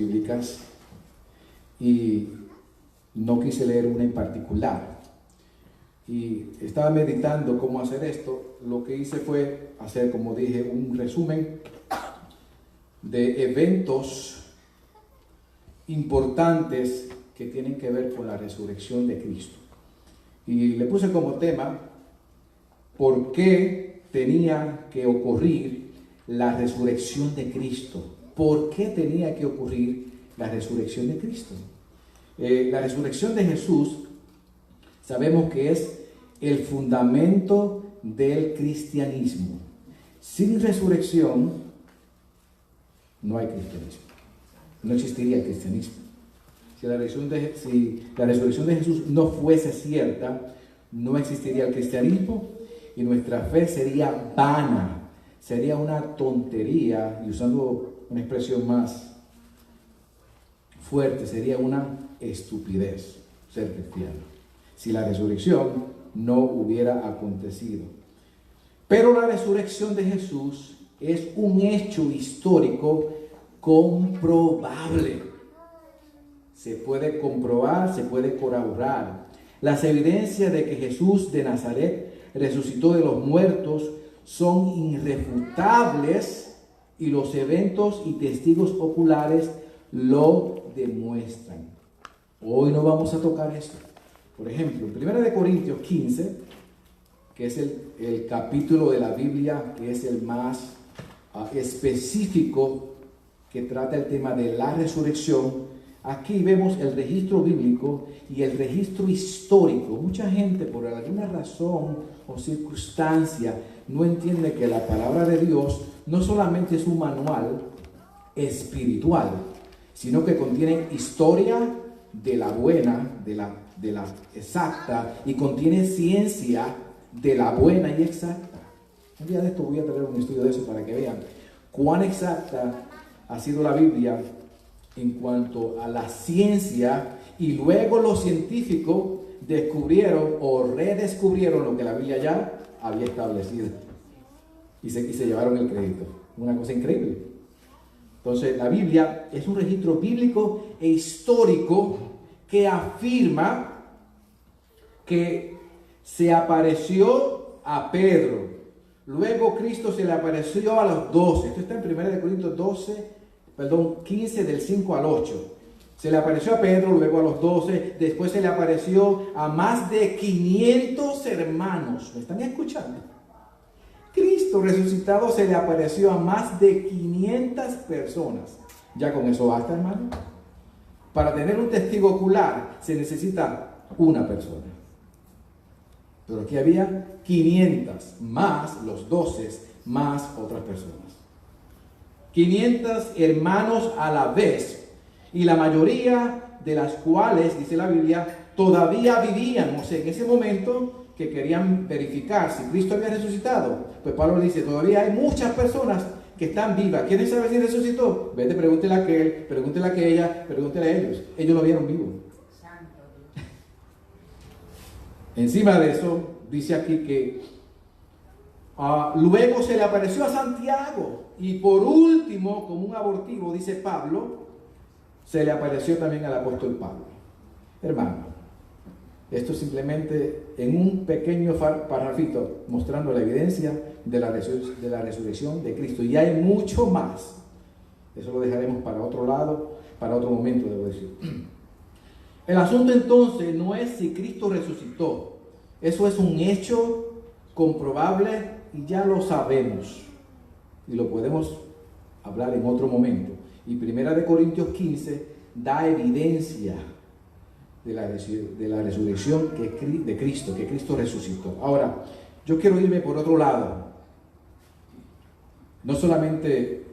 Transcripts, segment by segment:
bíblicas y no quise leer una en particular. Y estaba meditando cómo hacer esto. Lo que hice fue hacer, como dije, un resumen de eventos importantes que tienen que ver con la resurrección de Cristo. Y le puse como tema, ¿por qué tenía que ocurrir la resurrección de Cristo? ¿Por qué tenía que ocurrir la resurrección de Cristo? La resurrección de Jesús sabemos que es el fundamento del cristianismo. Sin resurrección no hay cristianismo. No existiría el cristianismo. Si la resurrección de Jesús no fuese cierta, no existiría el cristianismo y nuestra fe sería vana, sería una tontería, y usando una expresión más fuerte, sería una estupidez ser cristiano, si la resurrección no hubiera acontecido. Pero la resurrección de Jesús es un hecho histórico comprobable. Se puede comprobar, se puede corroborar. Las evidencias de que Jesús de Nazaret resucitó de los muertos son irrefutables y los eventos y testigos oculares lo demuestran. Hoy no vamos a tocar esto. Por ejemplo, en 1 Corintios 15, que es el capítulo de la Biblia que es el más específico, que trata el tema de la resurrección. Aquí vemos el registro bíblico y el registro histórico. Mucha gente, por alguna razón o circunstancia, no entiende que la palabra de Dios no solamente es un manual espiritual, sino que contiene historia de la buena, de la exacta, y contiene ciencia de la buena y exacta. Un día de esto voy a traer un estudio de eso para que vean cuán exacta ha sido la Biblia en cuanto a la ciencia, y luego los científicos descubrieron o redescubrieron lo que la Biblia ya había establecido y se llevaron el crédito. Una cosa increíble. Entonces, la Biblia es un registro bíblico e histórico que afirma que se apareció a Pedro. Luego Cristo se le apareció a los 12. Esto está en 1 Corintios 15 del 5 al 8. Se le apareció a Pedro, luego a los 12. Después se le apareció a más de 500 hermanos. ¿Me están escuchando? Cristo resucitado se le apareció a más de 500 personas. Ya con eso basta, hermano. Para tener un testigo ocular se necesita una persona. Pero aquí había 500 más los 12 más otras personas. 500 hermanos a la vez, y la mayoría de las cuales, dice la Biblia, todavía vivían. O sea, en ese momento que querían verificar si Cristo había resucitado, pues Pablo dice, todavía hay muchas personas que están vivas. ¿Quieren saber si resucitó? Vete, pregúntele a aquel, pregúntele a aquella, pregúntele a ellos. Ellos lo vieron vivo. Encima de eso, dice aquí que luego se le apareció a Santiago, y por último, como un abortivo, dice Pablo, se le apareció también al apóstol Pablo. Hermano, esto simplemente en un pequeño parrafito mostrando la evidencia de la resurrección de Cristo. Y hay mucho más. Eso lo dejaremos para otro lado, para otro momento, debo decir. El asunto entonces no es si Cristo resucitó. Eso es un hecho comprobable y ya lo sabemos. Y lo podemos hablar en otro momento. Y 1 Corintios 15 da evidencia de la resurrección de Cristo, que Cristo resucitó. Ahora, yo quiero irme por otro lado. No solamente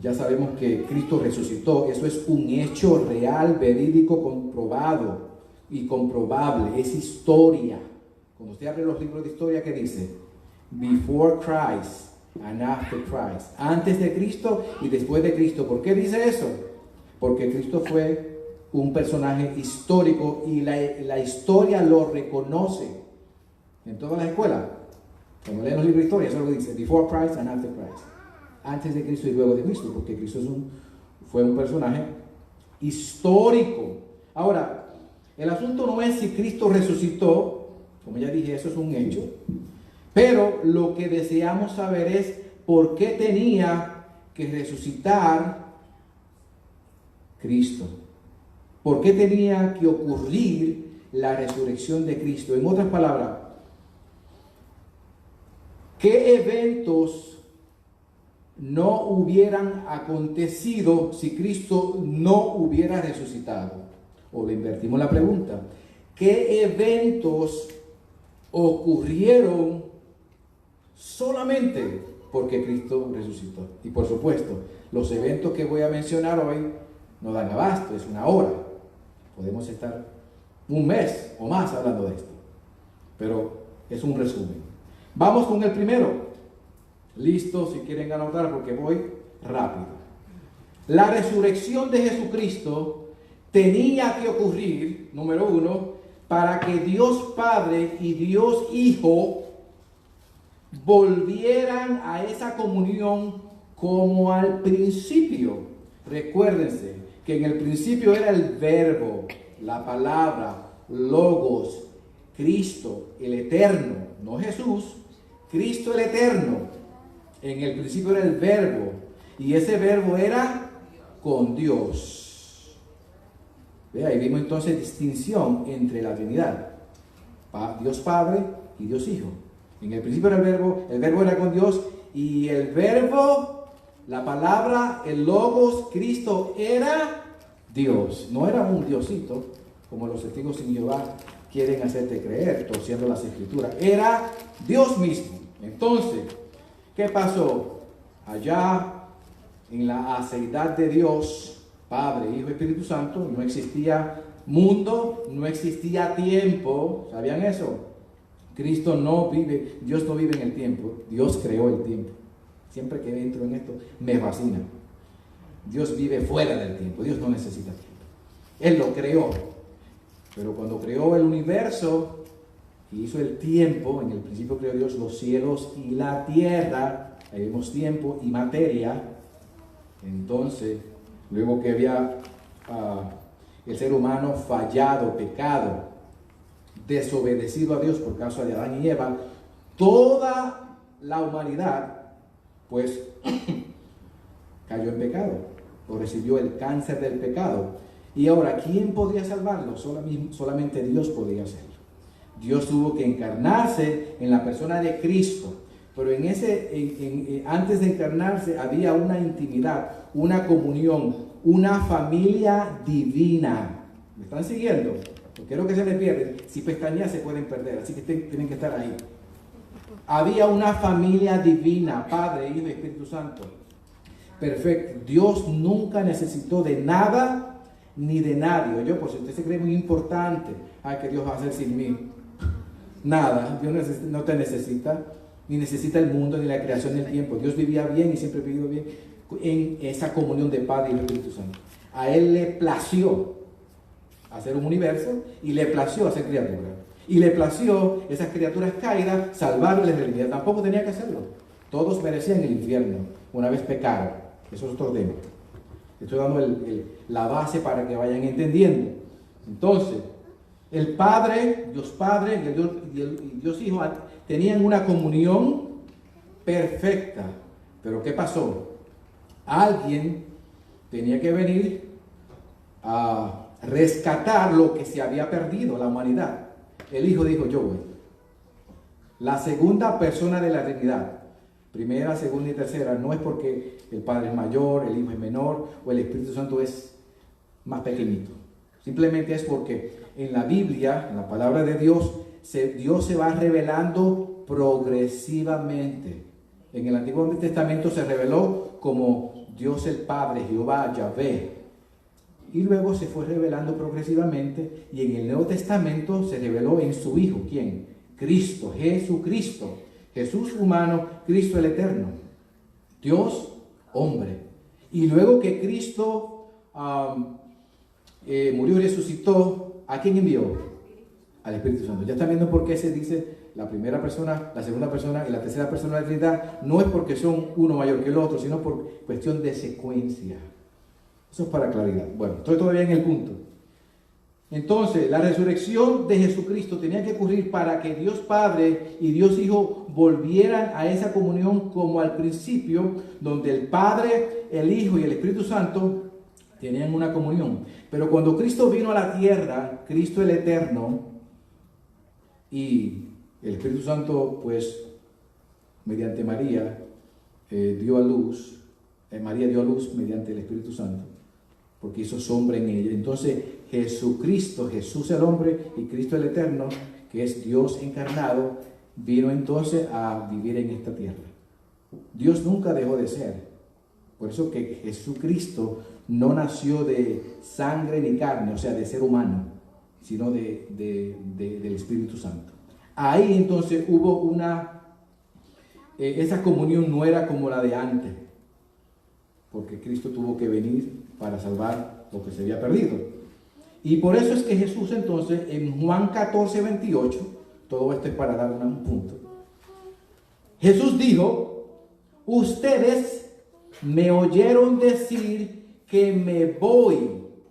ya sabemos que Cristo resucitó, eso es un hecho real, verídico, comprobado y comprobable, es historia. Cuando usted abre los libros de historia, ¿qué dice? Before Christ and after Christ. Antes de Cristo y después de Cristo. ¿Por qué dice eso? Porque Cristo fue un personaje histórico y la historia lo reconoce. En todas las escuelas, cuando leen los libros de historia, eso es lo que dice, before Christ and after Christ. Antes de Cristo y luego de Cristo, porque Cristo fue un personaje histórico. Ahora, el asunto no es si Cristo resucitó, como ya dije, eso es un hecho, pero lo que deseamos saber es por qué tenía que resucitar Cristo. ¿Por qué tenía que ocurrir la resurrección de Cristo? En otras palabras, ¿qué eventos no hubieran acontecido si Cristo no hubiera resucitado? O le invertimos la pregunta. ¿Qué eventos ocurrieron solamente porque Cristo resucitó? Y por supuesto, los eventos que voy a mencionar hoy no dan abasto, es una hora. Podemos estar un mes o más hablando de esto, pero es un resumen. Vamos con el primero. Listo, si quieren anotar porque voy rápido. La resurrección de Jesucristo tenía que ocurrir, número uno, para que Dios Padre y Dios Hijo volvieran a esa comunión como al principio. Recuérdense que en el principio era el verbo, la palabra, logos, Cristo, el eterno, no Jesús, Cristo el eterno. En el principio era el verbo, y ese verbo era con Dios. ¿Ve? Ahí vimos entonces distinción entre la Trinidad, Dios Padre y Dios Hijo. En el principio era el verbo era con Dios, y el verbo, la palabra, el logos, Cristo era Dios. No era un diosito, como los testigos sin Jehová quieren hacerte creer, torciendo las escrituras. Era Dios mismo. Entonces, ¿qué pasó? Allá en la aceidad de Dios, Padre, Hijo y Espíritu Santo, no existía mundo, no existía tiempo. ¿Sabían eso? Cristo no vive, Dios no vive en el tiempo, Dios creó el tiempo. Siempre que entro en esto, me fascina. Dios vive fuera del tiempo, Dios no necesita tiempo. Él lo creó. Pero cuando creó el universo y hizo el tiempo, en el principio creó Dios los cielos y la tierra, ahí vemos tiempo y materia. Entonces, luego que había el ser humano fallado, pecado, desobedecido a Dios por causa de Adán y Eva, toda la humanidad pues cayó en pecado o recibió el cáncer del pecado. Y ahora, ¿quién podría salvarlo? Solamente Dios podía hacerlo. Dios tuvo que encarnarse en la persona de Cristo, pero antes de encarnarse había una intimidad, una comunión, una familia divina. ¿Me están siguiendo? No quiero que se me pierden. Si pestañean se pueden perder, así que tienen que estar ahí. Había una familia divina, Padre, Hijo y Espíritu Santo. Perfecto. Dios nunca necesitó de nada ni de nadie. Yo, por si usted se cree muy importante, ay, ¿qué Dios va a hacer sin mí? Nada. Dios no te necesita, ni necesita el mundo, ni la creación del tiempo. Dios vivía bien y siempre vivió bien en esa comunión de Padre y Espíritu Santo. A Él le plació hacer un universo y le plació hacer criaturas. Y le plació esas criaturas caídas salvarles de la vida. Tampoco tenía que hacerlo. Todos merecían el infierno una vez pecaron. Eso es otro tema. Estoy dando la base para que vayan entendiendo. Entonces, el Padre, Dios Padre y el Dios Hijo tenían una comunión perfecta. Pero ¿qué pasó? Alguien tenía que venir a rescatar lo que se había perdido, la humanidad. El Hijo dijo, yo voy. La segunda persona de la Trinidad, primera, segunda y tercera, no es porque el Padre es mayor, el Hijo es menor o el Espíritu Santo es más pequeñito. Simplemente es porque en la Biblia, en la palabra de Dios, Dios se va revelando progresivamente. En el Antiguo Testamento se reveló como Dios el Padre, Jehová, Yahvé. Y luego se fue revelando progresivamente, y en el Nuevo Testamento se reveló en su Hijo. ¿Quién? Cristo, Jesucristo. Jesús humano, Cristo el eterno. Dios, hombre. Y luego que Cristo murió y resucitó, ¿a quién envió? Al Espíritu Santo. Ya están viendo por qué se dice la primera persona, la segunda persona y la tercera persona de la Trinidad. No es porque son uno mayor que el otro, sino por cuestión de secuencia. Eso es para claridad. Bueno, estoy todavía en el punto. Entonces, la resurrección de Jesucristo tenía que ocurrir para que Dios Padre y Dios Hijo volvieran a esa comunión como al principio, donde el Padre, el Hijo y el Espíritu Santo tenían una comunión. Pero cuando Cristo vino a la tierra, Cristo el Eterno y el Espíritu Santo, pues, mediante María, dio a luz, María dio a luz mediante el Espíritu Santo, porque hizo sombra en ella. Entonces Jesucristo, Jesús el hombre y Cristo el Eterno, que es Dios encarnado, vino entonces a vivir en esta tierra. Dios nunca dejó de ser. Por eso que Jesucristo no nació de sangre ni carne, o sea, de ser humano, sino del Espíritu Santo. Ahí entonces hubo esa comunión no era como la de antes, porque Cristo tuvo que venir para salvar lo que se había perdido. Y por eso es que Jesús entonces en Juan 14, 28, todo esto es para dar un punto. Jesús dijo: ustedes me oyeron decir que me voy,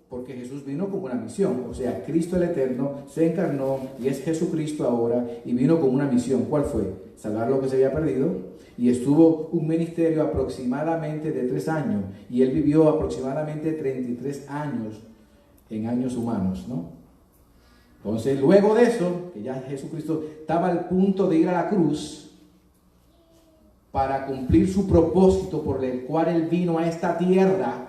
porque Jesús vino con una misión. O sea, Cristo el Eterno se encarnó y es Jesucristo ahora y vino con una misión. ¿Cuál fue? Salvar lo que se había perdido. Y estuvo un ministerio aproximadamente de 3 años. Y él vivió aproximadamente 33 años en años humanos, ¿no? Entonces, luego de eso, que ya Jesucristo estaba al punto de ir a la cruz para cumplir su propósito por el cual él vino a esta tierra,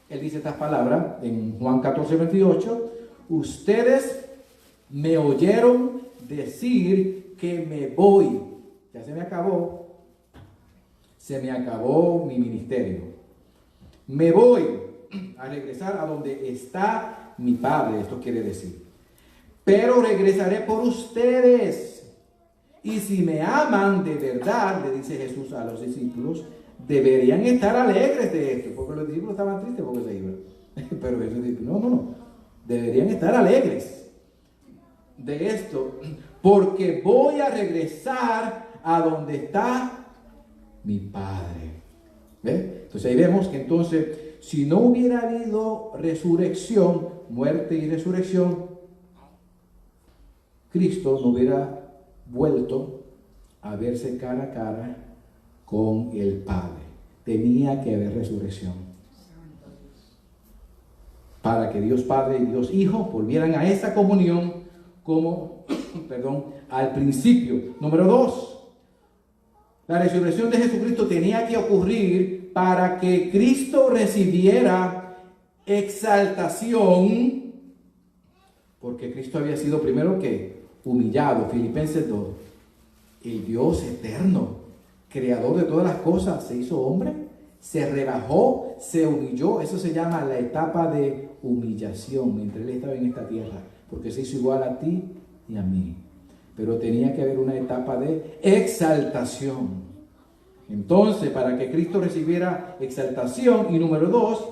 él dice estas palabras en Juan 14, 28, ustedes me oyeron decir que me voy. Ya se me acabó mi ministerio. Me voy a regresar a donde está mi Padre, esto quiere decir. Pero regresaré por ustedes. Y si me aman de verdad, le dice Jesús a los discípulos, deberían estar alegres de esto, porque los discípulos estaban tristes porque se iban. Pero Jesús dice, no, deberían estar alegres de esto, porque voy a regresar a donde está mi Padre. ¿Ve? Entonces ahí vemos que entonces, si no hubiera habido resurrección, muerte y resurrección, Cristo no hubiera vuelto a verse cara a cara con el Padre. Tenía que haber resurrección para que Dios Padre y Dios Hijo volvieran a esa comunión como, al principio. Número 2, la resurrección de Jesucristo tenía que ocurrir para que Cristo recibiera exaltación, porque Cristo había sido primero que humillado. Filipenses 2, el Dios eterno, creador de todas las cosas, se hizo hombre, se rebajó, se humilló. Eso se llama la etapa de humillación mientras él estaba en esta tierra, porque se hizo igual a ti y a mí. Pero tenía que haber una etapa de exaltación. Entonces, para que Cristo recibiera exaltación, y número 2,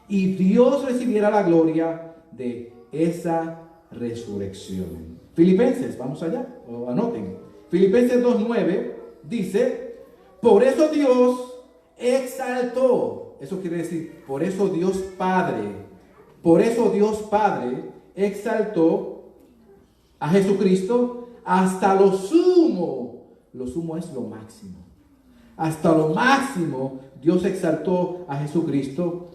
y Dios recibiera la gloria de esa resurrección. Filipenses, vamos allá, o anoten. Filipenses 2:9 dice: por eso Dios exaltó. Eso quiere decir, por eso Dios Padre exaltó a Jesucristo hasta lo sumo. Lo sumo es lo máximo. Hasta lo máximo Dios exaltó a Jesucristo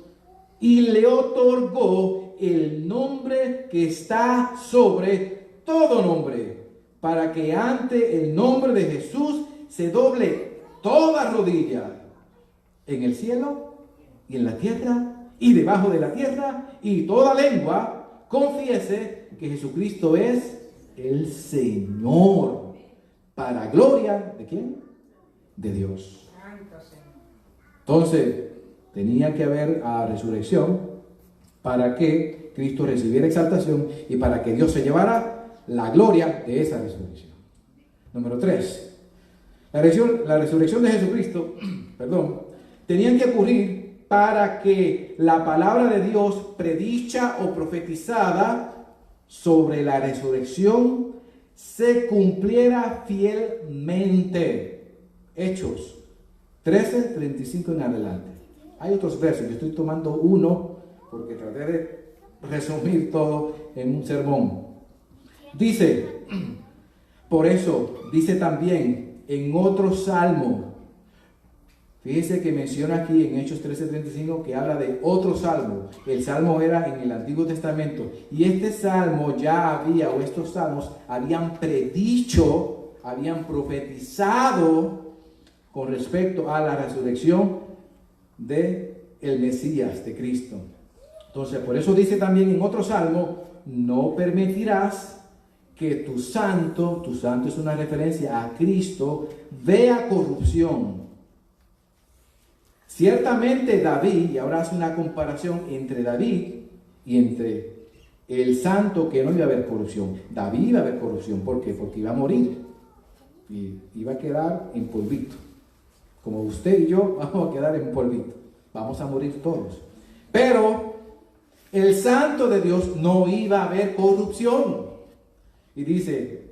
y le otorgó el nombre que está sobre todo nombre, para que ante el nombre de Jesús se doble toda rodilla en el cielo y en la tierra y debajo de la tierra, y toda lengua confiese que Jesucristo es el Señor, para gloria ¿de quién? De Dios. Entonces tenía que haber resurrección para que Cristo recibiera exaltación y para que Dios se llevara la gloria de esa resurrección. Número 3, la resurrección de Jesucristo, tenían que ocurrir para que la palabra de Dios predicha o profetizada sobre la resurrección se cumpliera fielmente. Hechos 13:35 en adelante. Hay otros versos, yo estoy tomando uno porque traté de resumir todo en un sermón. Dice, por eso, dice también en otro salmo, fíjese que menciona aquí en Hechos 13:35 que habla de otro salmo. El salmo era en el Antiguo Testamento. Y este salmo ya había, o estos salmos, habían predicho, habían profetizado con respecto a la resurrección de el Mesías, de Cristo. Entonces, por eso dice también en otro salmo, no permitirás que tu santo es una referencia a Cristo, vea corrupción. Ciertamente David, y ahora hace una comparación entre David y entre el santo, que no iba a haber corrupción. David iba a haber corrupción, ¿por qué? Porque iba a morir y iba a quedar en polvito. Como usted y yo vamos a quedar en polvito, vamos a morir todos. Pero el santo de Dios no iba a haber corrupción. Y dice,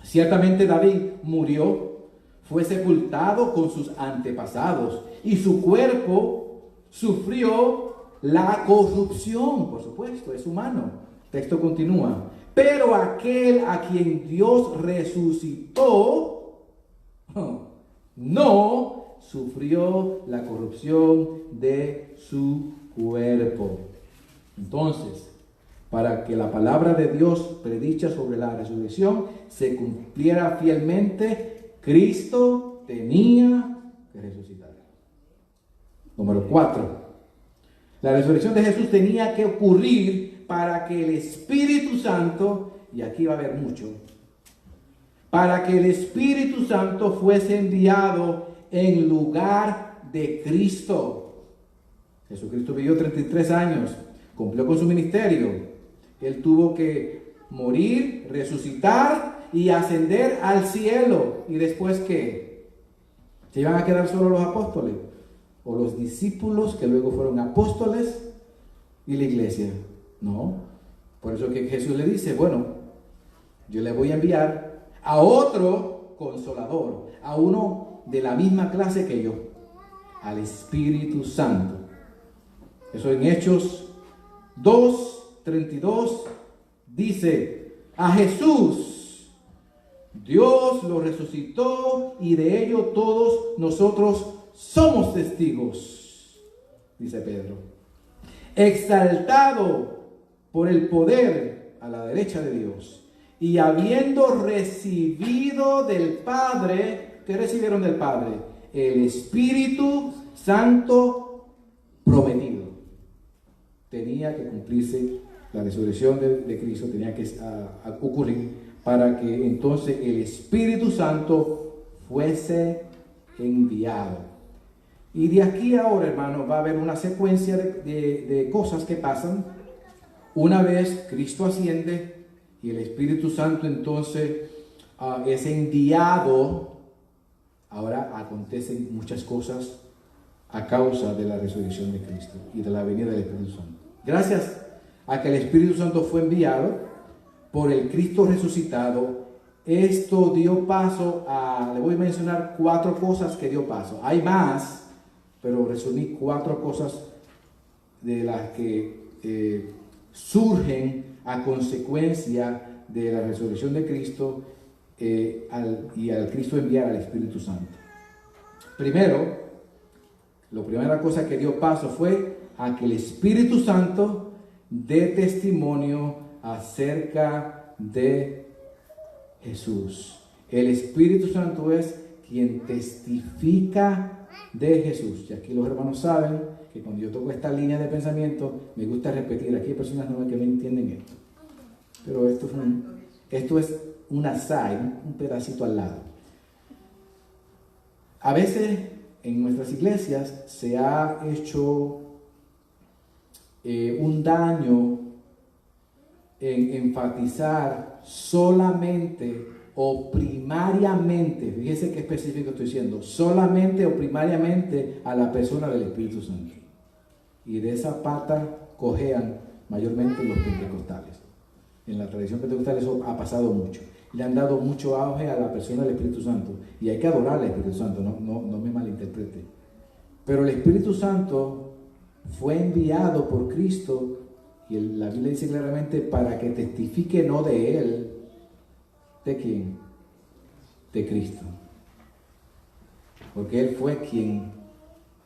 ciertamente David murió, fue sepultado con sus antepasados y su cuerpo sufrió la corrupción. Por supuesto, es humano. El texto continúa. Pero aquel a quien Dios resucitó no sufrió la corrupción de su cuerpo. Entonces, para que la palabra de Dios predicha sobre la resurrección se cumpliera fielmente, Cristo tenía que resucitar. Número 4. La resurrección de Jesús tenía que ocurrir para que el Espíritu Santo, y aquí va a haber mucho, para que el Espíritu Santo fuese enviado en lugar de Cristo. Jesucristo vivió 33 años, cumplió con su ministerio. Él tuvo que morir, resucitar y ascender al cielo. ¿Y después qué? ¿Se iban a quedar solo los apóstoles? ¿O los discípulos que luego fueron apóstoles y la iglesia? No. Por eso que Jesús le dice, bueno, yo le voy a enviar a otro consolador, a uno de la misma clase que yo, al Espíritu Santo. Eso en Hechos 2:32 dice, a Jesús Dios lo resucitó y de ello todos nosotros somos testigos, dice Pedro. Exaltado por el poder a la derecha de Dios y habiendo recibido del Padre, ¿qué recibieron del Padre? El Espíritu Santo prometido. Tenía que cumplirse la resurrección de Cristo, tenía que ocurrir para que entonces el Espíritu Santo fuese enviado. Y de aquí a ahora, hermanos, va a haber una secuencia de cosas que pasan. Una vez Cristo asciende y el Espíritu Santo entonces es enviado, ahora acontecen muchas cosas a causa de la resurrección de Cristo y de la venida del Espíritu Santo. Gracias a que el Espíritu Santo fue enviado por el Cristo resucitado, esto dio paso a, le voy a mencionar 4 cosas que dio paso. Hay más, pero resumí 4 cosas de las que surgen a consecuencia de la resurrección de Cristo y al Cristo enviar al Espíritu Santo. Primero, la primera cosa que dio paso fue a que el Espíritu Santo dé testimonio acerca de Jesús. El Espíritu Santo es quien testifica de Jesús. Y aquí los hermanos saben que cuando yo toco esta línea de pensamiento, me gusta repetir. Aquí hay personas nuevas que no entienden esto. Pero esto es un aside, un pedacito al lado. A veces en nuestras iglesias se ha hecho un daño en enfatizar solamente o primariamente, fíjese qué específico estoy diciendo, solamente o primariamente a la persona del Espíritu Santo. Y de esa pata cojean mayormente los pentecostales. En la tradición pentecostal eso ha pasado mucho. Le han dado mucho auge a la persona del Espíritu Santo. Y hay que adorar al Espíritu Santo, no me malinterprete. Pero el Espíritu Santo fue enviado por Cristo, y la Biblia dice claramente, para que testifique no de Él. ¿De quién? De Cristo. Porque Él fue quien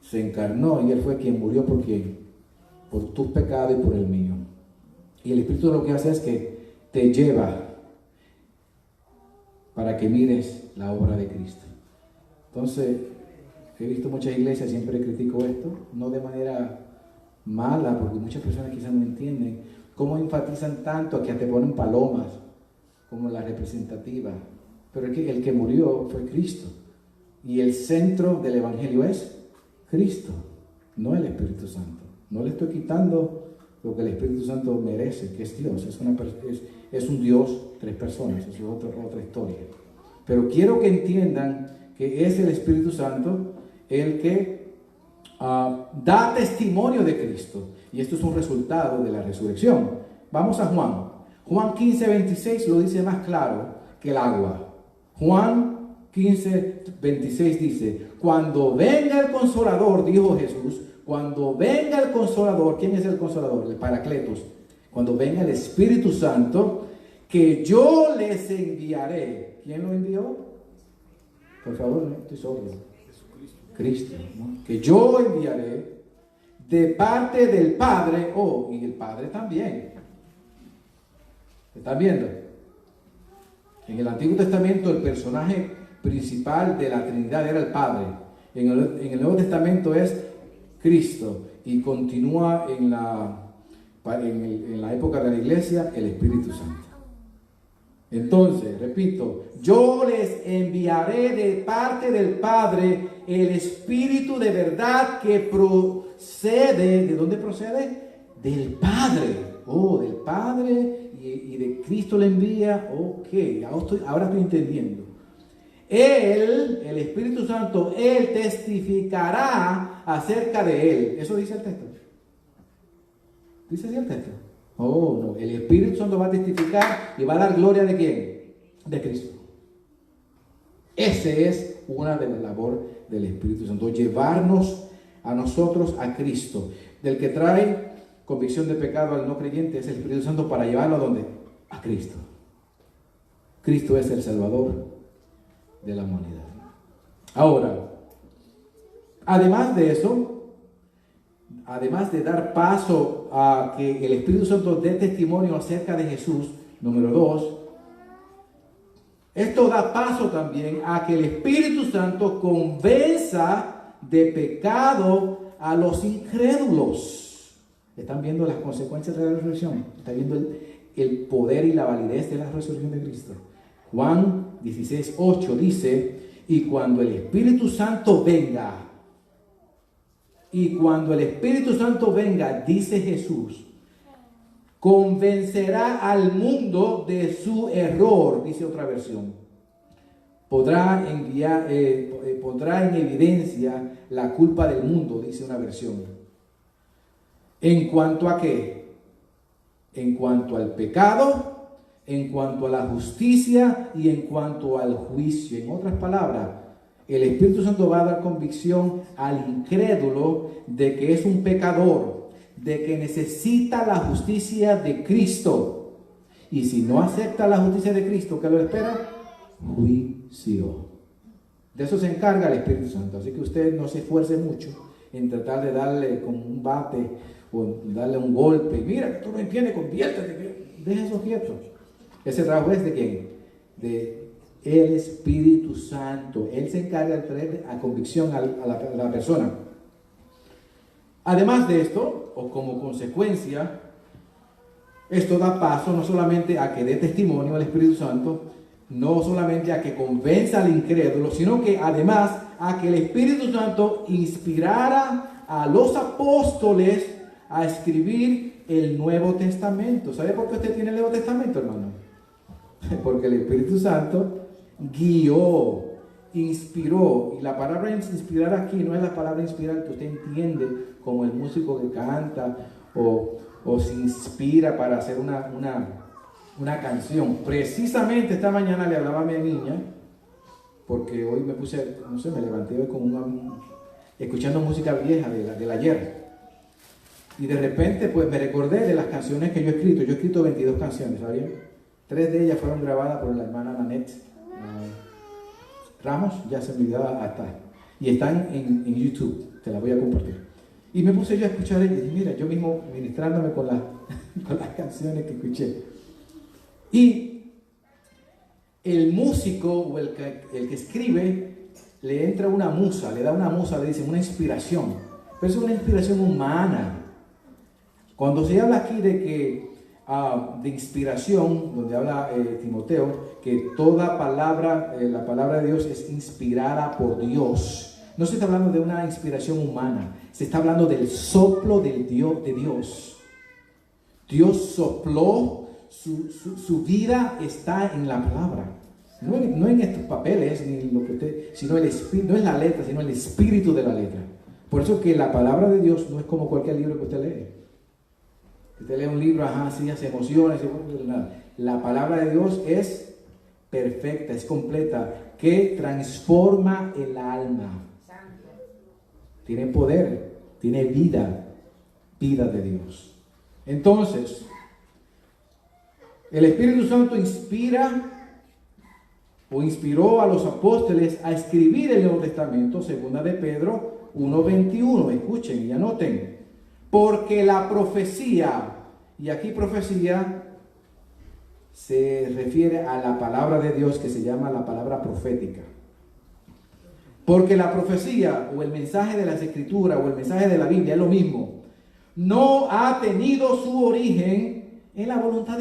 se encarnó y Él fue quien murió por quién, por tus pecados y por el mío. Y el Espíritu lo que hace es que te lleva para que mires la obra de Cristo. Entonces, he visto muchas iglesias, siempre critico esto, no de manera mala, porque muchas personas quizás no entienden cómo enfatizan tanto a que te ponen palomas como la representativa. Pero es que el que murió fue Cristo. Y el centro del Evangelio es Cristo, no el Espíritu Santo. No le estoy quitando lo que el Espíritu Santo merece, que es Dios. Es un Dios, tres personas, eso es otra historia. Pero quiero que entiendan que es el Espíritu Santo el que da testimonio de Cristo. Y esto es un resultado de la resurrección. Vamos a Juan. Juan 15:26 lo dice más claro que el agua. Juan 15:26 dice: cuando venga el Consolador, dijo Jesús, cuando venga el Consolador, ¿quién es el Consolador? El Paracletos. Cuando venga el Espíritu Santo, que yo les enviaré. ¿Quién lo envió? Por favor, no estoy sobrio. Cristo, ¿no? Que yo enviaré de parte del Padre, y el Padre también. ¿Están viendo? En el Antiguo Testamento el personaje principal de la Trinidad era el Padre. En el Nuevo Testamento es Cristo, y continúa en la época de la Iglesia el Espíritu Santo. Entonces, repito, yo les enviaré de parte del Padre el Espíritu de verdad que procede. ¿De dónde procede? Del Padre. Del Padre y de Cristo le envía. Ok, ahora estoy entendiendo. Él, el Espíritu Santo, Él testificará acerca de Él. ¿Eso dice el texto? ¿Dice así el texto? No, el Espíritu Santo va a testificar y va a dar gloria ¿de quién? De Cristo. Ese es una de las labores del Espíritu Santo, llevarnos a nosotros a Cristo. Del que trae convicción de pecado al no creyente es el Espíritu Santo para llevarlo ¿a dónde? A Cristo. Cristo es el Salvador de la humanidad. Ahora, además de eso, además de dar paso a que el Espíritu Santo dé testimonio acerca de Jesús, número 2, esto da paso también a que el Espíritu Santo convenza de pecado a los incrédulos. ¿Están viendo las consecuencias de la resurrección? ¿Están viendo el poder y la validez de la resurrección de Cristo? Juan 16:8 dice: y cuando el Espíritu Santo venga, dice Jesús, convencerá al mundo de su error, dice otra versión. Pondrá en evidencia la culpa del mundo, dice una versión. ¿En cuanto a qué? En cuanto al pecado, en cuanto a la justicia y en cuanto al juicio. En otras palabras, el Espíritu Santo va a dar convicción al incrédulo de que es un pecador, de que necesita la justicia de Cristo. Y si no acepta la justicia de Cristo, ¿qué lo espera? Juicio. De eso se encarga el Espíritu Santo. Así que usted no se esfuerce mucho en tratar de darle con un bate o darle un golpe. Mira, que tú no entiendes, conviértete. Deja eso quieto. Ese trabajo es ¿de quién? De el Espíritu Santo. Él se encarga de traer a convicción a la persona. Además de esto, o como consecuencia, esto da paso no solamente a que dé testimonio al Espíritu Santo, no solamente a que convenza al incrédulo, sino que además a que el Espíritu Santo inspirara a los apóstoles a escribir el Nuevo Testamento. ¿Sabe por qué usted tiene el Nuevo Testamento, hermano? Porque el Espíritu Santo guió, inspiró. Y la palabra inspirar aquí no es la palabra inspirar que usted entiende como el músico que canta o se inspira para hacer una canción. Precisamente esta mañana le hablaba a mi niña, porque hoy me puse, no sé, me levanté hoy con escuchando música vieja del ayer. Y de repente pues me recordé de las canciones que yo he escrito. Yo he escrito 22 canciones, ¿sabían? 3 de ellas fueron grabadas por la hermana Nanette Ramos, ya se me olvidaba hasta. Y están en YouTube, te las voy a compartir. Y me puse yo a escuchar y dije, mira, yo mismo ministrándome con las canciones que escuché. Y el músico o el que escribe le entra una musa, le da una musa, le dicen una inspiración. Pero es una inspiración humana. Cuando se habla aquí de inspiración, donde habla Timoteo, que toda palabra, la palabra de Dios es inspirada por Dios. No se está hablando de una inspiración humana, se está hablando del soplo de Dios. Dios sopló, su vida está en la palabra. No en estos papeles, ni lo que sino el espíritu, no es la letra, sino el espíritu de la letra. Por eso que la palabra de Dios no es como cualquier libro que usted lee. Usted lee un libro, sí, se emociona, nada. La palabra de Dios es perfecta, es completa, que transforma el alma. Tiene poder, tiene vida de Dios. Entonces, el Espíritu Santo inspiró a los apóstoles a escribir el Nuevo Testamento, segunda de Pedro 1:21. Escuchen y anoten. Porque la profecía, y aquí profecía se refiere a la palabra de Dios que se llama la palabra profética. Porque la profecía o el mensaje de las Escrituras o el mensaje de la Biblia es lo mismo. No ha tenido su origen en la voluntad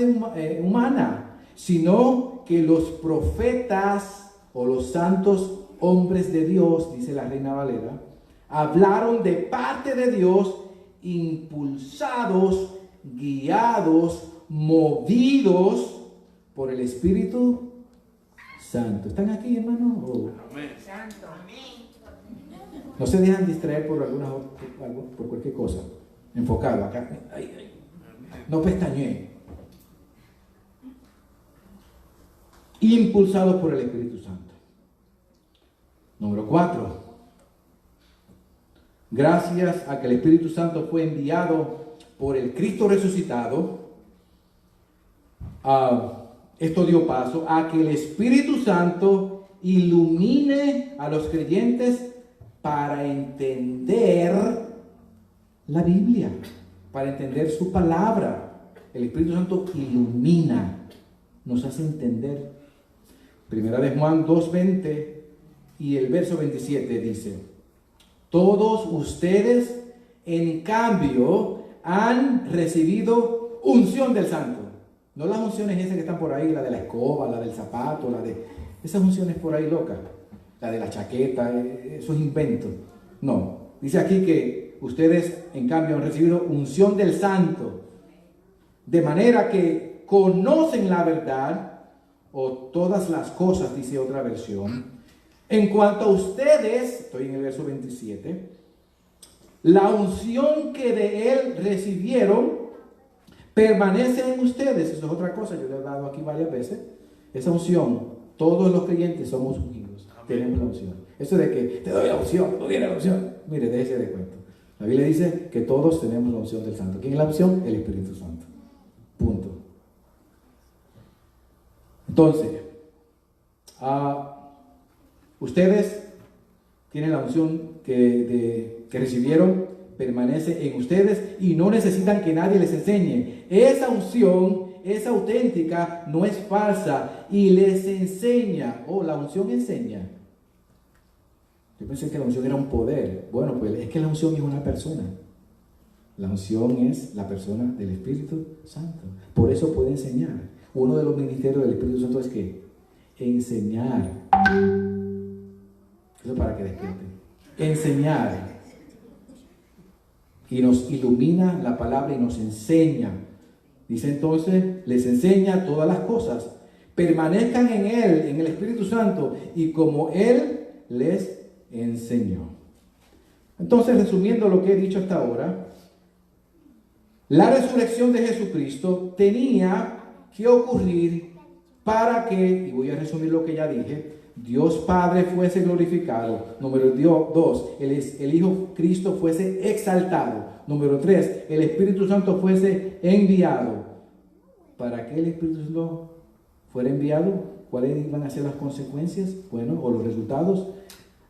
humana, sino que los profetas o los santos hombres de Dios, dice la Reina Valera, hablaron de parte de Dios, impulsados, guiados, movidos por el Espíritu Santo. ¿Están aquí, hermano? Amén. Santo. No se dejan distraer por por cualquier cosa. Enfocado acá. No pestañeen. Impulsados por el Espíritu Santo. Número 4. Gracias a que el Espíritu Santo fue enviado por el Cristo resucitado, esto dio paso a que el Espíritu Santo ilumine a los creyentes para entender la Biblia, para entender su palabra. El Espíritu Santo ilumina, nos hace entender. Primera de Juan 2:20 y el verso 27 dice: todos ustedes, en cambio, han recibido unción del Santo. No las unciones esas que están por ahí, la de la escoba, la del zapato, esas unciones por ahí locas, la de la chaqueta, esos inventos. No, dice aquí que ustedes, en cambio, han recibido unción del Santo, de manera que conocen la verdad, o todas las cosas, dice otra versión. En cuanto a ustedes, estoy en el verso 27, la unción que de Él recibieron permanece en ustedes. Eso es otra cosa, yo le he dado aquí varias veces. Esa unción, todos los creyentes somos ungidos, tenemos la unción. Eso de que te doy la unción, no tiene la unción. Mire, déjese de cuento. La Biblia dice que todos tenemos la unción del Santo. ¿Quién es la unción? El Espíritu Santo. Punto. Entonces, ustedes tienen la unción que recibieron, permanece en ustedes y no necesitan que nadie les enseñe. Esa unción es auténtica, no es falsa y les enseña. La unción enseña. Yo pensé que la unción era un poder. Bueno, pues es que la unción es una persona. La unción es la persona del Espíritu Santo. Por eso puede enseñar. Uno de los ministerios del Espíritu Santo es que enseñar. Eso para que despierten. Enseñar. Y nos ilumina la palabra y nos enseña. Dice entonces, les enseña todas las cosas. Permanezcan en Él, en el Espíritu Santo, y como Él les enseñó. Entonces, resumiendo lo que he dicho hasta ahora, la resurrección de Jesucristo tenía que ocurrir para que, y voy a resumir lo que ya dije, Dios Padre fuese glorificado. Número 2, el Hijo Cristo fuese exaltado. Número 3, el Espíritu Santo fuese enviado. ¿Para qué el Espíritu Santo fuera enviado? ¿Cuáles iban a ser las consecuencias? Bueno, o los resultados.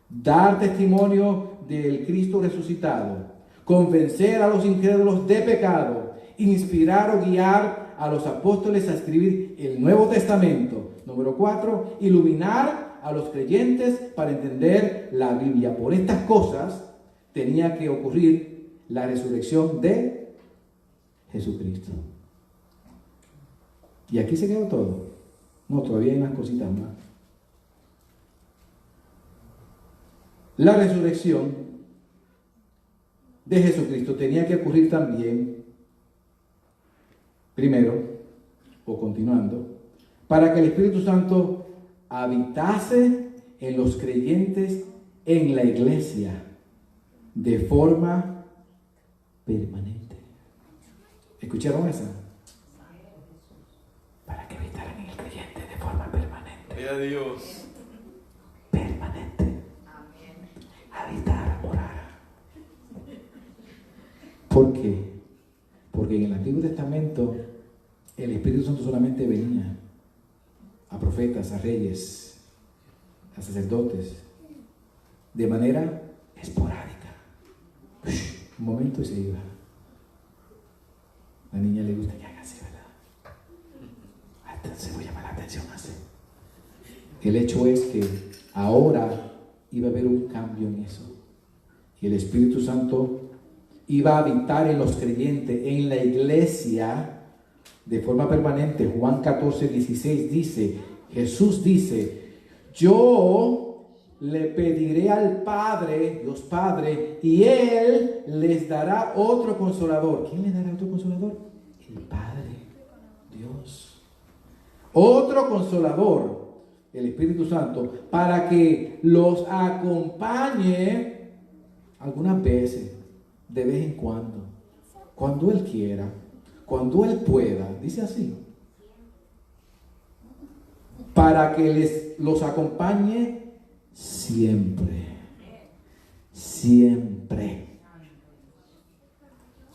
Dar testimonio del Cristo resucitado, convencer a los incrédulos de pecado, inspirar o guiar a los apóstoles a escribir el Nuevo Testamento. Número 4, iluminar a los creyentes para entender la Biblia. Por estas cosas tenía que ocurrir la resurrección de Jesucristo. Y aquí se quedó todo. No, todavía hay unas cositas más. La resurrección de Jesucristo tenía que ocurrir también, primero, o continuando, para que el Espíritu Santo habitase en los creyentes en la iglesia de forma permanente. ¿Escucharon esa? Para que habitaran en el creyente de forma permanente. Gloria a Dios. Permanente. Habitar, morar. ¿Por qué? Porque en el Antiguo Testamento el Espíritu Santo solamente venía a profetas, a reyes, a sacerdotes, de manera esporádica. Un momento y se iba. A la niña le gusta que haga así, ¿verdad? Entonces voy a llamar la atención así. El hecho es que ahora iba a haber un cambio en eso. Y el Espíritu Santo iba a habitar en los creyentes, en la iglesia, de forma permanente. Juan 14:16 dice, Jesús dice, yo le pediré al Padre, Dios Padre, y Él les dará otro consolador. ¿Quién les dará otro consolador? El Padre, Dios. Otro consolador, el Espíritu Santo, para que los acompañe algunas veces, de vez en cuando Él quiera, cuando Él pueda, dice así, para que los acompañe siempre, siempre.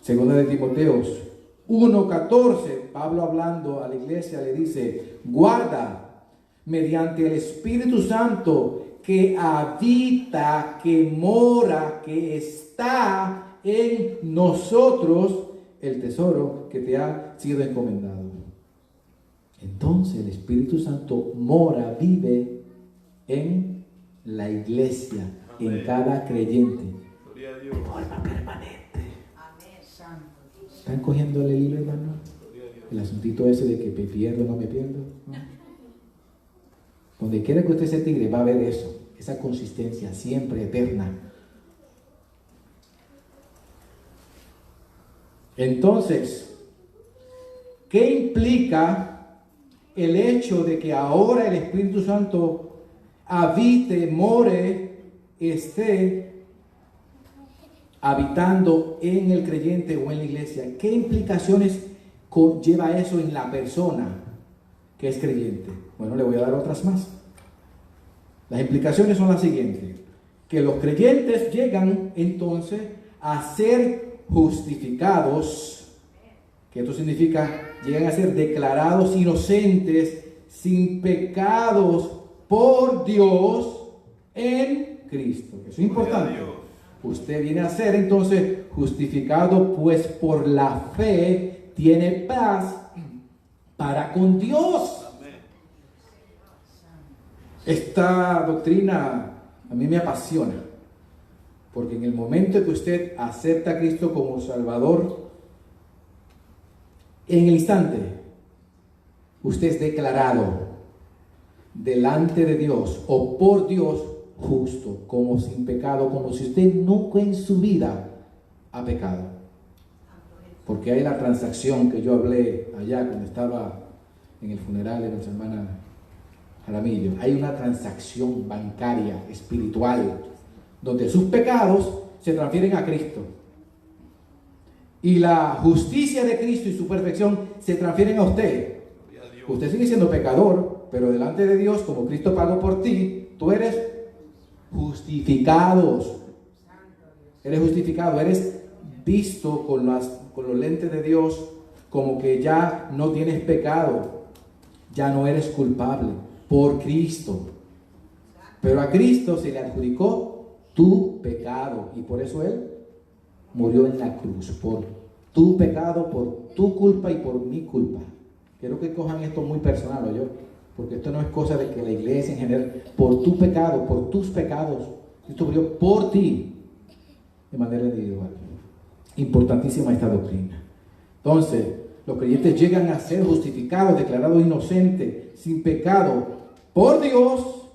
Segunda de Timoteos 1:14, Pablo hablando a la iglesia le dice, guarda mediante el Espíritu Santo que habita, que mora, que está en nosotros, el tesoro que te ha sido encomendado. Entonces el Espíritu Santo mora, vive en la iglesia, en cada creyente, de forma permanente. ¿Están cogiendo el hilo, hermano? El asuntito ese de que me pierdo, no me pierdo, ¿no? Donde quiera que usted se tigre, va a haber eso, esa consistencia siempre eterna. Entonces, ¿qué implica el hecho de que ahora el Espíritu Santo habite, more, esté habitando en el creyente o en la iglesia? ¿Qué implicaciones lleva eso en la persona que es creyente? Bueno, le voy a dar otras más. Las implicaciones son las siguientes: que los creyentes llegan entonces a ser justificados, que esto significa llegan a ser declarados inocentes, sin pecados por Dios en Cristo. Eso es importante. Usted viene a ser entonces justificado, pues por la fe tiene paz para con Dios. Esta doctrina a mí me apasiona, porque en el momento que usted acepta a Cristo como Salvador, en el instante usted es declarado delante de Dios o por Dios justo, como sin pecado, como si usted nunca en su vida ha pecado. Porque hay la transacción que yo hablé allá cuando estaba en el funeral de nuestra hermana Jaramillo. Hay una transacción bancaria, espiritual, donde sus pecados se transfieren a Cristo. Y la justicia de Cristo y su perfección se transfieren a usted. Usted sigue siendo pecador, pero delante de Dios, como Cristo pagó por ti, tú eres justificado. Eres justificado, eres visto con los lentes de Dios, como que ya no tienes pecado, ya no eres culpable por Cristo. Pero a Cristo se le adjudicó tu pecado y por eso Él murió en la cruz, por tu pecado, por tu culpa y por mi culpa. Quiero que cojan esto muy personal, ¿oyó? Porque esto no es cosa de que la iglesia en general, por tu pecado, por tus pecados, Cristo murió por ti, de manera individual. Importantísima esta doctrina. Entonces, los creyentes llegan a ser justificados, declarados inocentes, sin pecado, por Dios,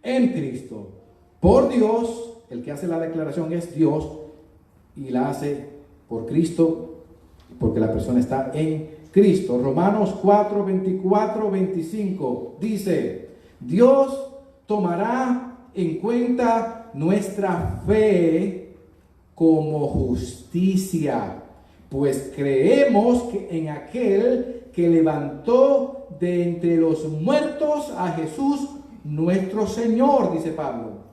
en Cristo. Por Dios, el que hace la declaración es Dios, y la hace por Cristo, porque la persona está en Cristo. Romanos 4, 24, 25 dice: Dios tomará en cuenta nuestra fe como justicia, pues creemos que en aquel que levantó de entre los muertos a Jesús nuestro Señor, dice Pablo.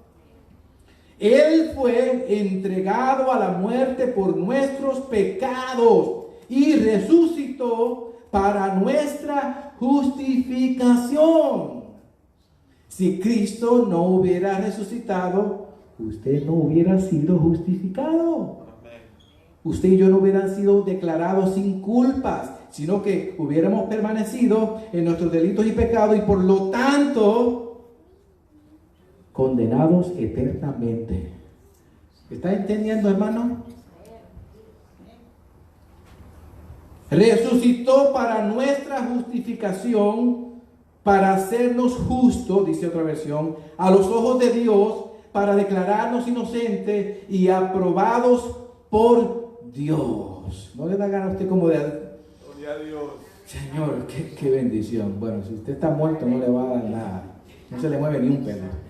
Él fue entregado a la muerte por nuestros pecados y resucitó para nuestra justificación. Si Cristo no hubiera resucitado, usted no hubiera sido justificado. Usted y yo no hubieran sido declarados sin culpas, sino que hubiéramos permanecido en nuestros delitos y pecados y por lo tanto condenados eternamente. ¿Está entendiendo, hermano? Resucitó para nuestra justificación, para hacernos justos, dice otra versión, a los ojos de Dios, para declararnos inocentes y aprobados por Dios. ¿No le da ganas a usted como de... Gloria a Dios. Señor, qué bendición. Bueno, si usted está muerto no le va a dar nada. No se le mueve ni un pelo.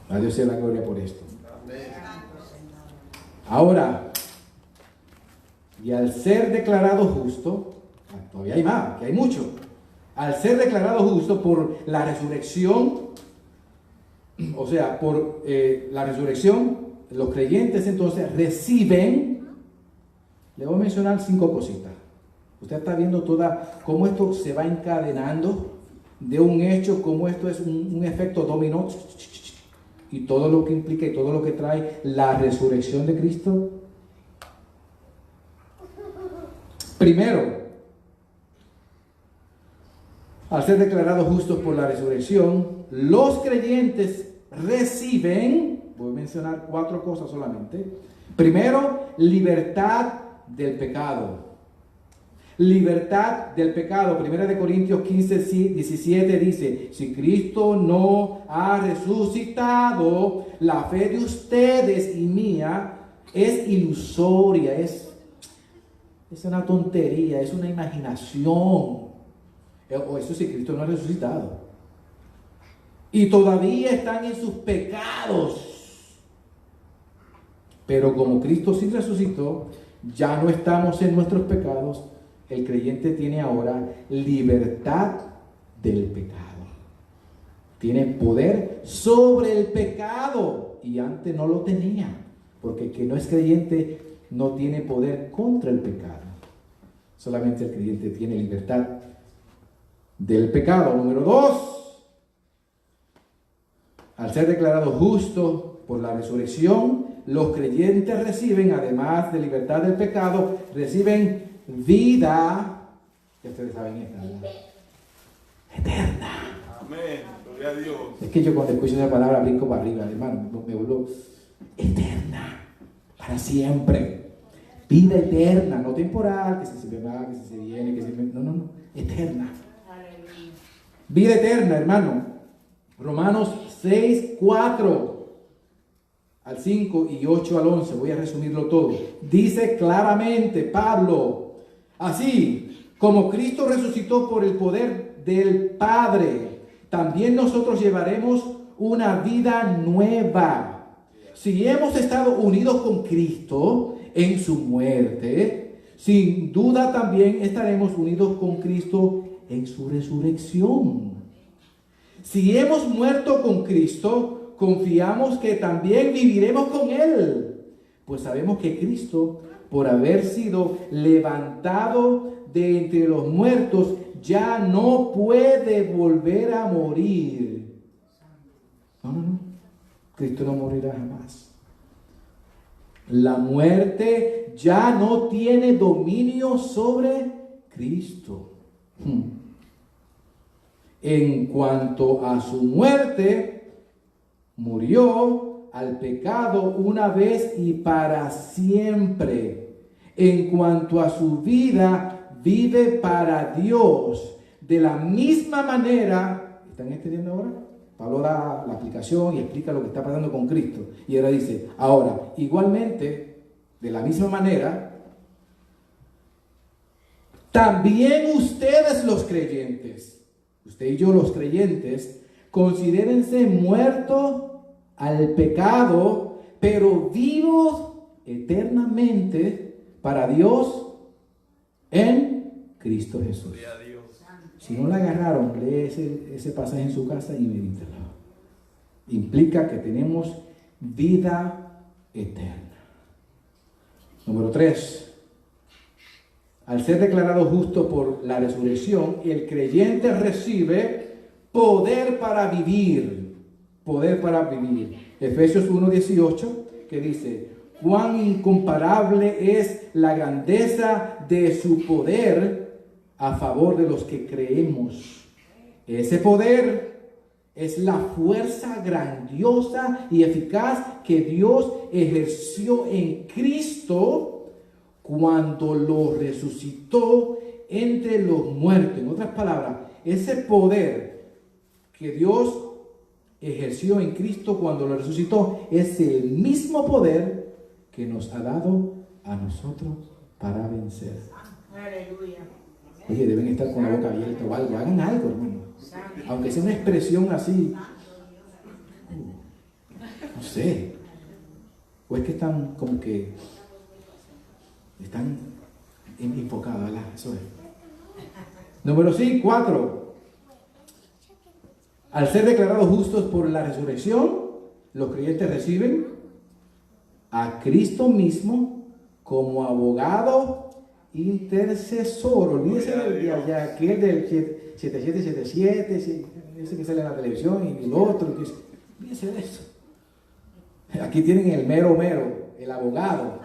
A Dios sea la gloria por esto. Ahora, y al ser declarado justo, todavía hay más, que hay mucho. Al ser declarado justo por la resurrección, o sea, por la resurrección, los creyentes entonces reciben, le voy a mencionar 5 cositas. Usted está viendo cómo esto se va encadenando de un hecho, cómo esto es un efecto dominó, y todo lo que implica y todo lo que trae la resurrección de Cristo. Primero, al ser declarados justos por la resurrección, los creyentes reciben, voy a mencionar 4 cosas solamente. Primero, libertad del pecado. Libertad del pecado. 1 Corintios 15, 17 dice: si Cristo no ha resucitado, la fe de ustedes y mía es ilusoria, es una tontería, es una imaginación. O eso si Cristo no ha resucitado. Y todavía están en sus pecados. Pero como Cristo sí resucitó, ya no estamos en nuestros pecados. El creyente tiene ahora libertad del pecado. Tiene poder sobre el pecado. Y antes no lo tenía. Porque el que no es creyente no tiene poder contra el pecado. Solamente el creyente tiene libertad del pecado. Número 2. Al ser declarado justo por la resurrección, los creyentes reciben, además de libertad del pecado, reciben vida, que ustedes saben esta, ¿verdad? Eterna. Amén. Gloria a Dios. Es que yo cuando escucho esa palabra brinco para arriba, hermano, me vuelvo eterna, para siempre. Vida eterna, no temporal, que si se va, que si se viene, que si... No, eterna. Vida eterna, hermano. Romanos 6, 4 al 5 y 8 al 11, voy a resumirlo todo. Dice claramente Pablo: así como Cristo resucitó por el poder del Padre, también nosotros llevaremos una vida nueva. Si hemos estado unidos con Cristo en su muerte, sin duda también estaremos unidos con Cristo en su resurrección. Si hemos muerto con Cristo, confiamos que también viviremos con Él, pues sabemos que Cristo, por haber sido levantado de entre los muertos, ya no puede volver a morir. No. Cristo no morirá jamás. La muerte ya no tiene dominio sobre Cristo. En cuanto a su muerte, murió al pecado una vez y para siempre. En cuanto a su vida, vive para Dios. De la misma manera, ¿están entendiendo ahora? Pablo da la aplicación y explica lo que está pasando con Cristo. Y ahora dice, ahora, igualmente, de la misma manera, también ustedes los creyentes, usted y yo los creyentes, considérense muertos al pecado, pero vivos eternamente para Dios en Cristo Jesús. Si no la agarraron, lee ese pasaje en su casa y medítelo. Implica que tenemos vida eterna. Número 3. Al ser declarado justo por la resurrección, el creyente recibe poder para vivir. Poder para vivir. Efesios 1:18, que dice: cuán incomparable es la grandeza de su poder a favor de los que creemos. Ese poder es la fuerza grandiosa y eficaz que Dios ejerció en Cristo cuando lo resucitó entre los muertos. En otras palabras, ese poder que Dios ejerció en Cristo cuando lo resucitó es el mismo poder que nos ha dado a nosotros para vencer. Aleluya. Oye, deben estar con la boca abierta o algo. Hagan algo, hermano. Aunque sea una expresión así. No sé. O es que están como que están enfocados, ¿verdad? Eso es. Número 4. Al ser declarados justos por la resurrección, los creyentes reciben a Cristo mismo como abogado intercesor. Olvídese de aquel del 7777, ese que sale en la televisión y el otro. Olvídese de eso. Aquí tienen el mero, el abogado.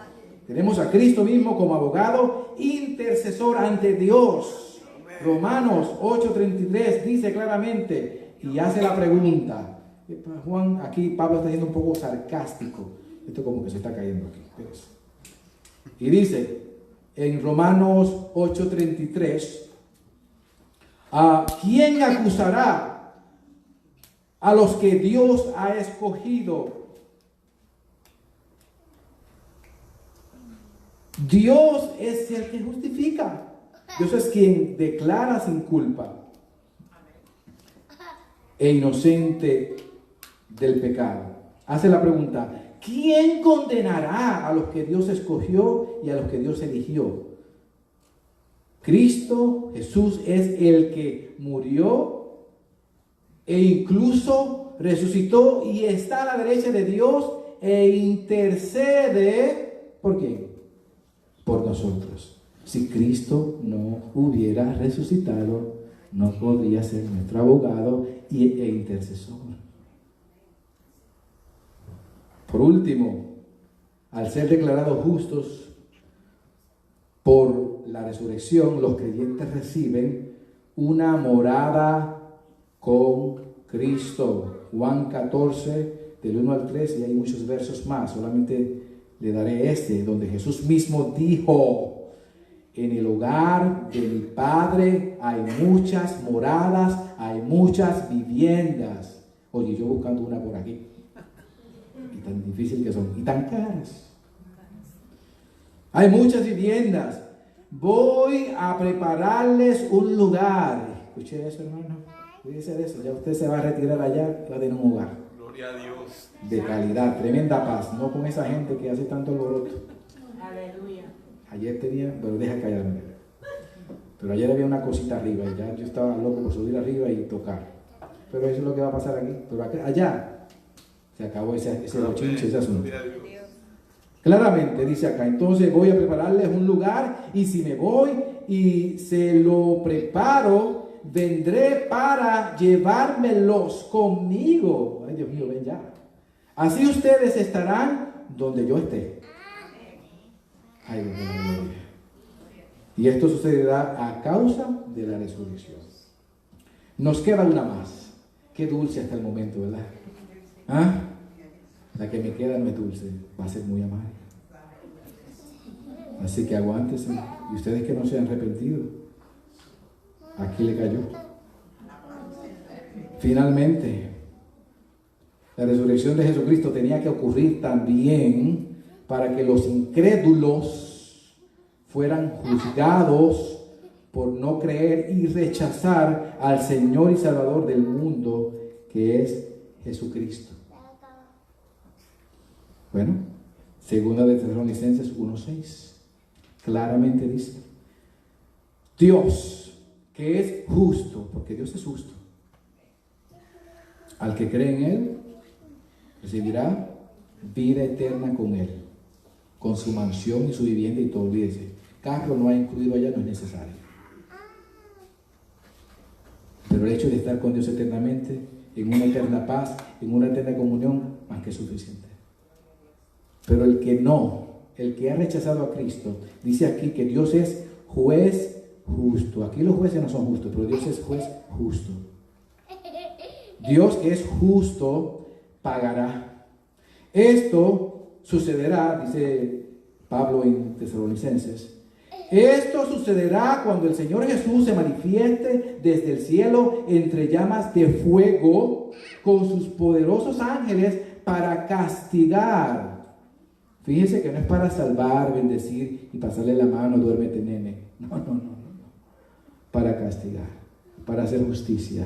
Tenemos a Cristo mismo como abogado intercesor ante Dios. Romanos 8:33 dice claramente y hace la pregunta. Juan, aquí Pablo está siendo un poco sarcástico. Esto como que se está cayendo aquí. Y dice en Romanos 8:33, ¿a quién acusará a los que Dios ha escogido? Dios es el que justifica. Dios es quien declara sin culpa e inocente del pecado. Hace la pregunta: ¿quién condenará a los que Dios escogió y a los que Dios eligió? Cristo Jesús es el que murió e incluso resucitó y está a la derecha de Dios e intercede. ¿Por quién? Por nosotros. Si Cristo no hubiera resucitado, no podría ser nuestro abogado e intercesor. Por último, al ser declarados justos por la resurrección, los creyentes reciben una morada con Cristo. Juan 14, del 1 al 3, y hay muchos versos más, solamente le daré donde Jesús mismo dijo: en el hogar de mi Padre hay muchas moradas, hay muchas viviendas. Oye, yo buscando una por aquí. Y tan difícil que son, y tan caras. Hay muchas viviendas. Voy a prepararles un lugar. Escuche eso, hermano. Fíjese de eso. Ya usted se va a retirar allá y va a tener un hogar. Gloria a Dios. De calidad, tremenda paz. No con esa gente que hace tanto alboroto. Aleluya. Ayer tenía, pero deja callarme. Pero ayer había una cosita arriba y ya yo estaba loco por subir arriba y tocar. Pero eso es lo que va a pasar aquí. Pero allá Se acabó ese bochinche, ese asunto. Gloria a Dios. Claramente dice acá, entonces voy a prepararles un lugar y si me voy y se lo preparo, vendré para llevármelos conmigo. Ay, Dios mío, ven ya. Así ustedes estarán donde yo esté. Ay, Dios mío. Y esto sucederá a causa de la resurrección. Nos queda una más. Qué dulce hasta el momento, ¿verdad? ¿Ah? La que me queda no es dulce, va a ser muy amarga. Así que aguántense. Y ustedes que no se han arrepentido, aquí le cayó. Finalmente, la resurrección de Jesucristo tenía que ocurrir también para que los incrédulos fueran juzgados por no creer y rechazar al Señor y Salvador del mundo, que es Jesucristo. Bueno, segunda de Tesalonicenses 1:6, claramente dice, Dios, que es justo, porque Dios es justo, al que cree en Él, recibirá vida eterna con Él, con su mansión y su vivienda y todo. Olvídese, carro no ha incluido allá, no es necesario. Pero el hecho de estar con Dios eternamente, en una eterna paz, en una eterna comunión, más que suficiente. Pero el que no, el que ha rechazado a Cristo, dice aquí que Dios es juez justo. Aquí los jueces no son justos, pero Dios es juez justo. Dios que es justo pagará. Esto sucederá, dice Pablo en Tesalonicenses. Esto sucederá cuando el Señor Jesús se manifieste desde el cielo entre llamas de fuego con sus poderosos ángeles para castigar. Fíjense que no es para salvar, bendecir y pasarle la mano, duérmete nene. No. Para castigar, para hacer justicia,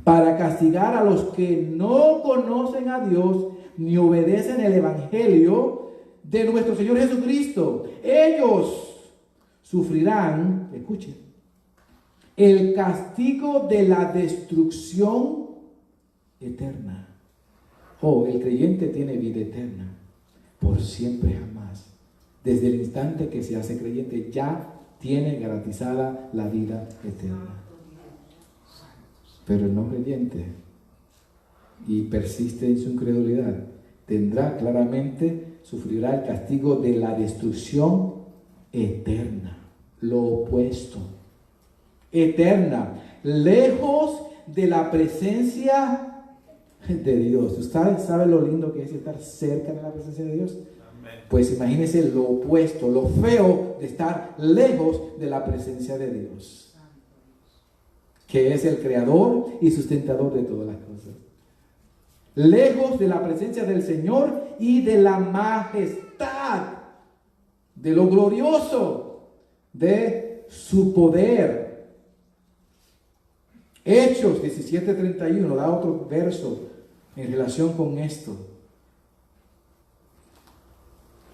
para castigar a los que no conocen a Dios ni obedecen el evangelio de nuestro Señor Jesucristo. Ellos sufrirán, escuchen, el castigo de la destrucción eterna. El creyente tiene vida eterna por siempre jamás. Desde el instante que se hace creyente ya tiene garantizada la vida eterna. Pero el no creyente y persiste en su incredulidad tendrá claramente, sufrirá el castigo de la destrucción eterna, lo opuesto, eterna, lejos de la presencia de Dios. ¿Usted sabe lo lindo que es estar cerca de la presencia de Dios? Amén. Pues imagínese lo opuesto, lo feo de estar lejos de la presencia de Dios, que es el creador y sustentador de todas las cosas. Lejos de la presencia del Señor y de la majestad, de lo glorioso de su poder. Hechos 17:31 da otro verso en relación con esto.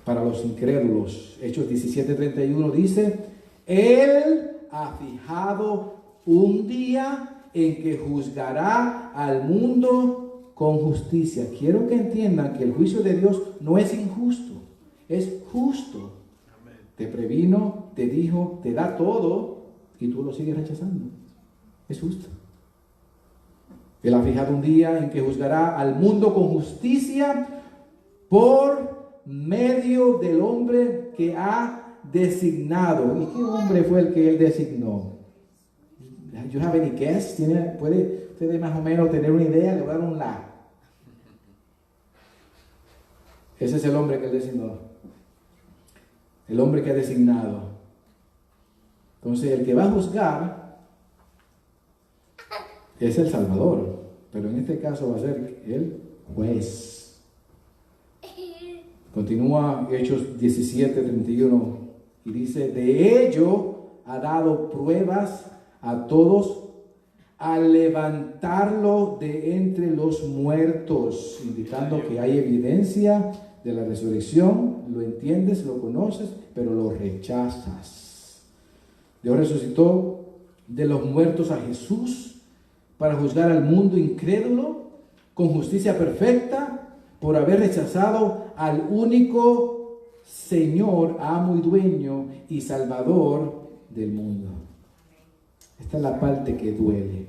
Para los incrédulos, Hechos 17:31 dice: Él ha fijado un día en que juzgará al mundo con justicia. Quiero que entiendan que el juicio de Dios no es injusto, es justo. Te previno, te dijo, te da todo y tú lo sigues rechazando. Es justo. Él ha fijado un día en que juzgará al mundo con justicia por medio del hombre que ha designado. ¿Y qué hombre fue el que él designó? ¿You have any guess? ¿Puede usted más o menos tener una idea? Le voy a dar un la. Ese es el hombre que él designó. El hombre que ha designado. Entonces el que va a juzgar es el Salvador, pero en este caso va a ser el juez. Continúa Hechos 17:31 y dice: de ello ha dado pruebas a todos al levantarlo de entre los muertos, indicando que hay evidencia de la resurrección. Lo entiendes, lo conoces, pero lo rechazas. Dios resucitó de los muertos a Jesús para juzgar al mundo incrédulo con justicia perfecta por haber rechazado al único Señor, amo y dueño y salvador del mundo. Esta es la parte que duele,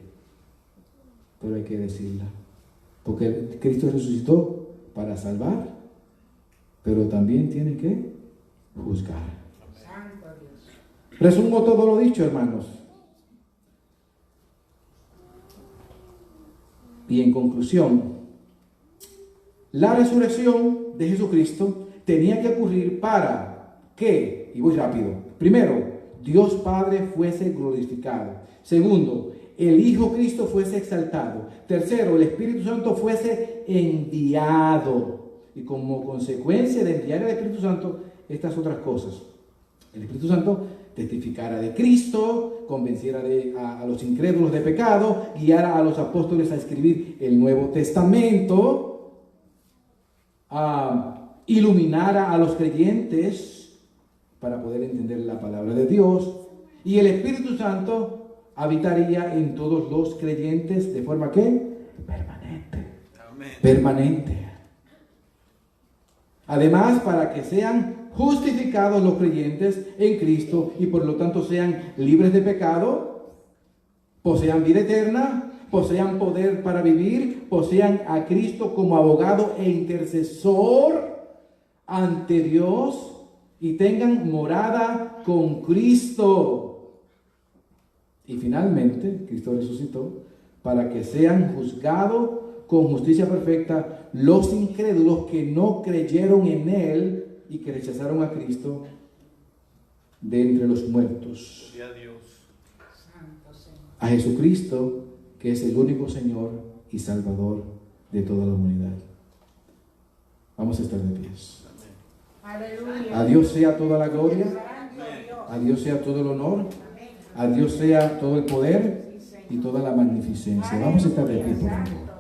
pero hay que decirla. Porque Cristo resucitó para salvar, pero también tiene que juzgar. Santo Dios. Resumo todo lo dicho, hermanos. Y en conclusión, la resurrección de Jesucristo tenía que ocurrir para que, y voy rápido, primero, Dios Padre fuese glorificado. Segundo, el Hijo Cristo fuese exaltado. Tercero, el Espíritu Santo fuese enviado. Y como consecuencia de enviar el Espíritu Santo, estas otras cosas. El Espíritu Santo testificara de Cristo, convenciera a los incrédulos de pecado, guiara a los apóstoles a escribir el Nuevo Testamento, iluminara a los creyentes para poder entender la palabra de Dios, y el Espíritu Santo habitaría en todos los creyentes de forma que permanente. Amén. Permanente. Además, para que sean justificados los creyentes en Cristo y por lo tanto sean libres de pecado, posean vida eterna, posean poder para vivir, posean a Cristo como abogado e intercesor ante Dios y tengan morada con Cristo. Y finalmente, Cristo resucitó para que sean juzgados con justicia perfecta los incrédulos que no creyeron en Él y que rechazaron a Cristo de entre los muertos. Gloria a Dios. Santo Señor. A Jesucristo, que es el único Señor y Salvador de toda la humanidad. Vamos a estar de pies. Aleluya. A Dios sea toda la gloria, Santo Dios. a Dios sea todo el honor, a Dios sea todo el poder y toda la magnificencia. Vamos a estar de pie por favor.